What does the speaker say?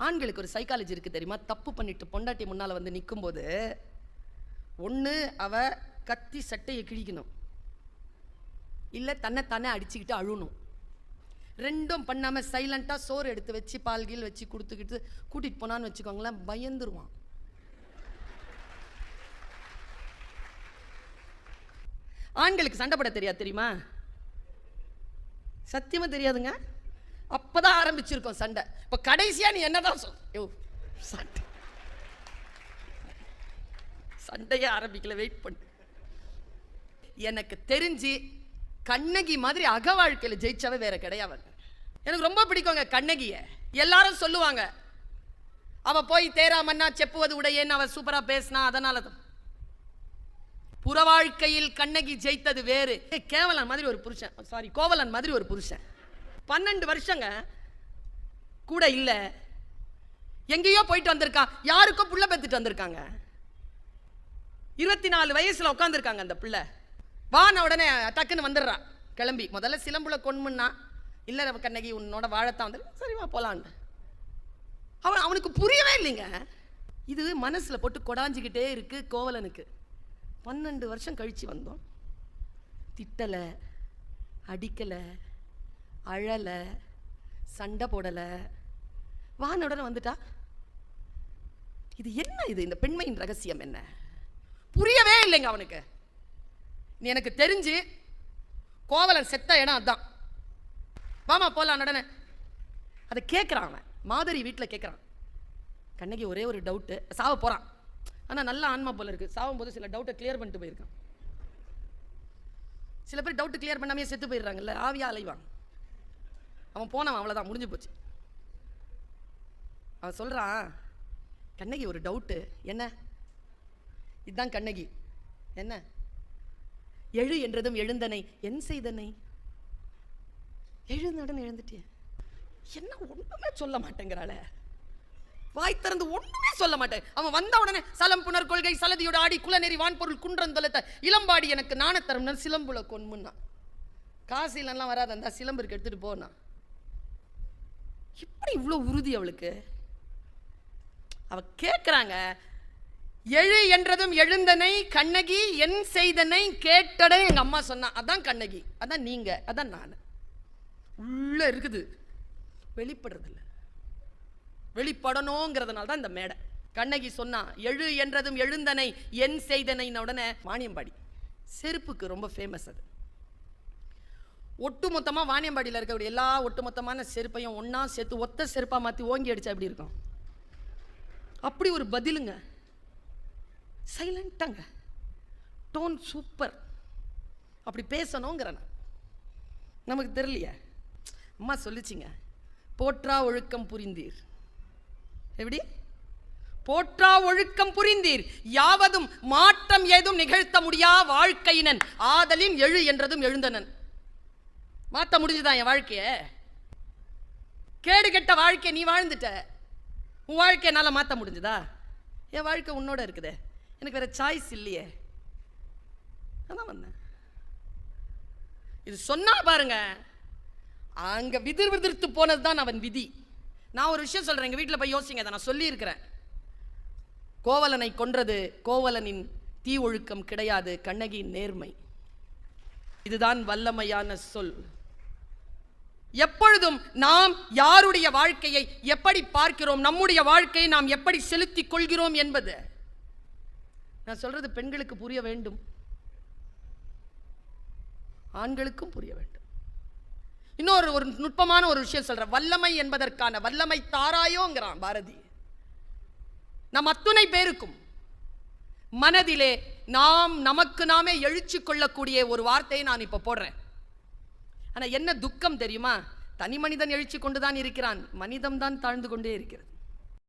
ஆண்களுக்கு ஒரு சைக்காலஜி இருக்கு தெரியுமா? தப்பு பண்ணிட்டு பொண்டாட்டி முன்னால வந்து நிற்கும் போது ஒன்று அவ கத்தி சட்டையை கிழிக்கணும், இல்லை தன்னை தானே அடிச்சுக்கிட்டு அழுணும். ரெண்டும் பண்ணாமல் சைலண்டாக சோறு எடுத்து வச்சு பால் கீழ் வச்சு கொடுத்துக்கிட்டு கூட்டிகிட்டு போனான்னு வச்சுக்கோங்களேன், பயந்துருவான். ஆண்களுக்கு சண்டை போட தெரியாது தெரியுமா? சத்தியமா தெரியாதுங்க. அப்பதான் ஆரம்பிச்சிருக்கோம் சண்டை. இப்ப கடைசியா நீ என்னதான் சண்டையே ஆரம்பிக்கல, வெயிட் பண்ணு. எனக்கு தெரிஞ்சு கண்ணகி மாதிரி அக வாழ்க்கையில ஜெயிச்சவ வேற கிடையாது. எனக்கு ரொம்ப பிடிக்குங்க கண்ணகிய. எல்லாரும் சொல்லுவாங்க அவ போய் தேராமன்னா செப்புவது உடையேன்னு அவ சூப்பரா பேசினா, அதனாலதான். புற வாழ்க்கையில் கண்ணகி ஜெயித்தது வேறு. கேவலன் மாதிரி ஒரு புருஷன், சாரி கோவலன் மாதிரி ஒரு புருஷன். 12 வருஷங்க கூட இல்ல, எங்கேயோ போயிட்டு வந்திருக்கான், யாருக்கோ புள்ள பெத்துட்டு வந்திருக்காங்க. 24 வயசுல உட்காந்துருக்காங்க அந்த பிள்ளை. வான உடனே டக்குன்னு வந்துடுறா கிளம்பி. முதல்ல சிலம்புல கொன்முன்னா, இல்ல கண்ணகி உன்னோட வாழத்தான் வந்து, சரி வா போலான்னு. அவனுக்கு புரியவே இல்லைங்க. இது மனசுல போட்டு கொடாஞ்சிக்கிட்டே இருக்கு கோவலனுக்கு. 12 வருஷம் கழிச்சு வந்தோம். திட்டல, அடிக்கல, அழல, சண்டை போடல, வானுடன் வந்துட்டா. இது என்ன? இது இந்த பெண்மையின் ரகசியம் என்ன? புரியவே இல்லைங்க அவனுக்கு. எனக்கு தெரிஞ்சு கோவலன் செத்த இடம் அதான். வாமா போலாம் உடனே. அதை கேட்குறான் அவன். மாதரி வீட்டில் கேட்குறான். கண்ணகி ஒரே ஒரு டவுட்டு, சாவ போகிறான். ஆனால் நல்ல ஆன்மா போல இருக்கு. சாவும் போது சில டவுட்டை கிளியர் பண்ணிட்டு போயிருக்கான். சில பேர் டவுட்டு கிளியர் பண்ணாமே செத்து போயிடுறாங்கல்ல, ஆவியா அலைவான். அவன் போனவன், அவ்வளோதான், முடிஞ்சு போச்சு. அவன் சொல்கிறான், கண்ணகி ஒரு டவுட்டு. என்ன? இதுதான் கண்ணகி. என்ன? எழு என்றதும் எழுந்தனை, என் செய்தனை. எழுந்தவுடன் எழுந்துட்டிய. என்ன ஒன்றுமே சொல்ல மாட்டேங்கிறாளே, வாய் திறந்து ஒண்ணுமே சொல்ல மாட்டேன். அவன் வந்த உடனே சலம் புனர் கொள்கை சலதியோட ஆடி குலநெறி வான்பொருள் குன்றந்தொலத்த இளம்பாடி எனக்கு நாணத்தரம் சிலம்புல கொன்முன்னா. காசிலெல்லாம் வராது, அந்த சிலம்புக்கு எடுத்துட்டு போனா. இப்படி இவ்வளோ உறுதி அவளுக்கு. அவ கேட்குறாங்க, எழு என்றதும் எழுந்தனை கண்ணகி என் செய்தனை கேட்டட. எங்க அம்மா சொன்னா, அதான் கண்ணகி, அதான் நீங்க, அதான் நான். உள்ள இருக்குது, வெளிப்படுறது இல்லை. வெளிப்படணுங்கிறதுனால தான் இந்த மேடை. கண்ணகி சொன்னா, எழு என்றதும் எழுந்தனை என் செய்தனை. உடனே வாணியம்பாடி செருப்புக்கு ரொம்ப ஃபேமஸ். அது ஒட்டுமொத்தமாக வாணியம்பாடியில் இருக்கக்கூடிய எல்லா ஒட்டுமொத்தமான செருப்பையும் ஒன்றா சேர்த்து ஒத்த செருப்பாக மாற்றி ஓங்கி அடிச்சா எப்படி இருக்கும்? அப்படி ஒரு பதிலுங்க. சைலண்டாங்க, டோன் சூப்பர். அப்படி பேசணுங்கிறன நமக்கு தெரியலையே. அம்மா சொல்லிச்சிங்க, போற்றா ஒழுக்கம் புரிந்தீர். எப்படி? போற்றா ஒழுக்கம் புரிந்தீர், யாவதும் மாற்றம் ஏதும் நிகழ்த்த முடியா வாழ்க்கையினன் ஆதலின் எழு என்றதும் எழுந்தனன். மாற்ற முடிஞ்சுதான் என் வாழ்க்கைய? கேடு கெட்ட வாழ்க்கை நீ வாழ்ந்துட்ட, உன் வாழ்க்கை என்னால் மாற்ற முடிஞ்சுதா? என் வாழ்க்கை உன்னோட இருக்குதே, எனக்கு வேற சாய்ஸ் இல்லையே. அதான் வந்தேன். இது சொன்னா பாருங்க, அங்க விதிர்த்து போனதுதான் அவன் விதி. நான் ஒரு விஷயம் சொல்றேன், எங்க வீட்டில் போய் யோசிங்க. அதை நான் சொல்லி இருக்கிறேன். கோவலனை கொன்றது கோவலனின் தீ ஒழுக்கம் கிடையாது, கண்ணகியின் நேர்மை. இதுதான் வல்லமையான சொல். எப்பொழுதும் நாம் யாருடைய வாழ்க்கையை எப்படி பார்க்கிறோம், நம்முடைய வாழ்க்கையை நாம் எப்படி செலுத்திக் கொள்கிறோம் என்பது. நான் சொல்றது பெண்களுக்கு புரிய வேண்டும், ஆண்களுக்கும் புரிய வேண்டும். இன்னொரு ஒரு நுட்பமான ஒரு விஷயம் சொல்றேன். வல்லமை என்பதற்கான வல்லமை தாராயோங்கிறான் பாரதி. நம் அத்துணை பேருக்கும் மனதிலே நாம் நமக்கு நாமே எழுச்சி கொள்ளக்கூடிய ஒரு வார்த்தையை நான் இப்ப போடுறேன். ஆனா என்ன துக்கம் தெரியுமா? தனி மனிதன் எழுச்சி கொண்டுதான் இருக்கிறான், மனிதம் தான் தாழ்ந்து கொண்டே இருக்கிறது.